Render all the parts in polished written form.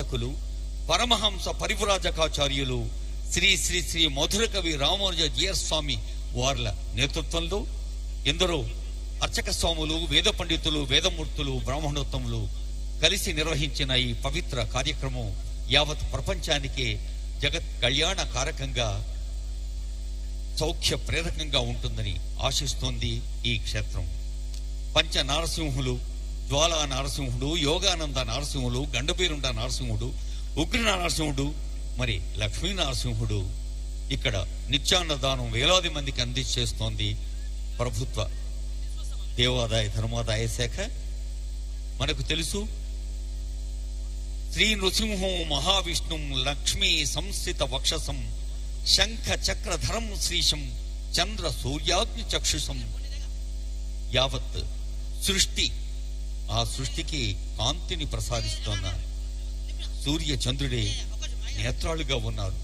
సంస్థాపకులు పరమహంస పరివ్రాజకాచార్యులు శ్రీ శ్రీ శ్రీ మధుర కవి రామానుజ జీయర్ స్వామి వార్ల నేతృత్వంలో ఎందరో అర్చక స్వాములు, వేద పండితులు, వేదమూర్తులు, బ్రాహ్మణోత్తములు కలిసి నిర్వహించిన ఈ పవిత్ర కార్యక్రమం యావత్ ప్రపంచానికే జగత్ కళ్యాణ కారకంగా, సౌఖ్య ప్రేరకంగా ఉంటుందని ఆశిస్తోంది ఈ క్షేత్రం. పంచ నారసింహులు, జ్వాలా నారసింహుడు, యోగానంద నారసింహుడు, గండపేరుండ నారసింహుడు, ఉగ్ర నారసింహుడు, మరి లక్ష్మీ నారసింహుడు ఇక్కడ నిత్యాన్నదానం వేలాది మందికి అందించేస్తోంది ప్రభుత్వ దేవాదాయ ధర్మాదాయ శాఖ. మనకు తెలుసు, శ్రీ నృసింహం మహావిష్ణుం లక్ష్మీ సంస్థిత వక్షసం శంఖ చక్రధరం శ్రీశం చంద్ర సూర్యాగ్ని చక్షుషం. యావత్ సృష్టి, ఆ సృష్టికి కాంతిని ప్రసాదిస్తున్న సూర్య చంద్రుడే నేత్రాలుగా ఉన్నారు.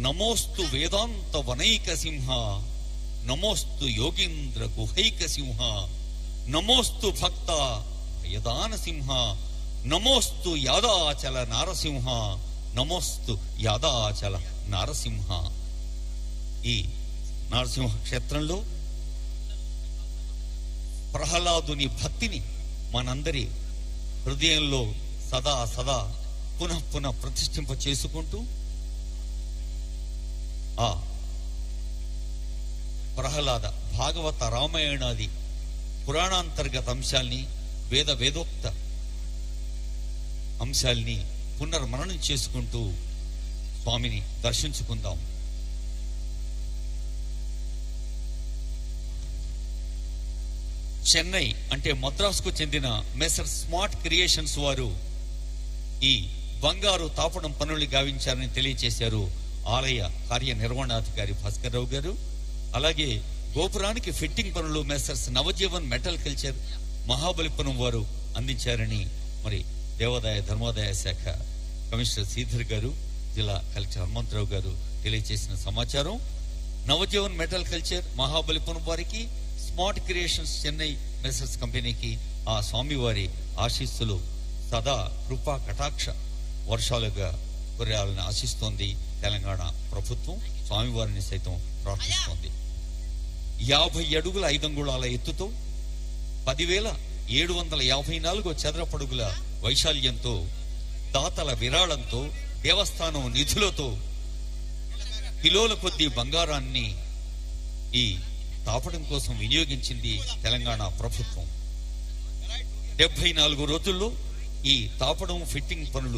నమోస్తు వేదాంత వనైక సింహ, నమోస్తు యోగీంద్ర గుహైక సింహ, నమోస్తు భక్త యదాన సింహ, నమోస్తు యాదాచల నారసింహ, నమోస్తు యాదాచల నారసింహ. ఈ నారసింహ క్షేత్రంలో ప్రహ్లాదుని భక్తిని మనందరి హృదయంలో సదా సదా పునః పునః ప్రతిష్ఠింప చేసుకుంటూ ఆ ప్రహ్లాద భాగవత రామాయణాది పురాణాంతర్గత అంశాల్ని, వేదోక్త అంశాల్ని పునర్మననం చేసుకుంటూ స్వామిని దర్శించుకుందాం. చెన్నై అంటే మద్రాసుకు చెందిన మెసర్ స్మార్ట్ క్రియేషన్స్ వారు ఈ బంగారు తాపడం పనులు గావించారని తెలియజేశారు ఆలయ కార్యనిర్వహణాధికారి భాస్కర్ రావు గారు. అలాగే గోపురానికి ఫిట్టింగ్ పనులు Messrs Navjivan metal culture Mahabalipuram వారు అందించారని మరి దేవాదాయ ధర్మాదాయ శాఖ కమిషనర్ శ్రీధర్ గారు, జిల్లా కలెక్టర్ హనుమంతరావు గారు తెలియజేసిన సమాచారం. నవజీవన్ మెటల్ కల్చర్ మహాబలిపురం వారికి, స్మార్ట్ క్రియేషన్స్ చెన్నై మెసర్స్ కంపెనీకి ఆ స్వామివారి ఆశీస్సులు సదా కృపా కటాక్ష వర్షాలుగా కురియాలని ఆశిస్తోంది తెలంగాణ ప్రభుత్వం. స్వామివారిని సైతం ప్రార్థిస్తోంది. 50 అడుగుల 5 అంగుళాల ఎత్తుతో 10,754 చదరపడుగుల వైశాల్యంతో, దాతల విరాళంతో, దేవస్థానం నిధులతో కిలోల కొద్దీ బంగారాన్ని ఈ తాపడం కోసం వినియోగించింది తెలంగాణ ప్రభుత్వం. 74 రోజుల్లో ఈ తాపడం ఫిట్టింగ్ పనులు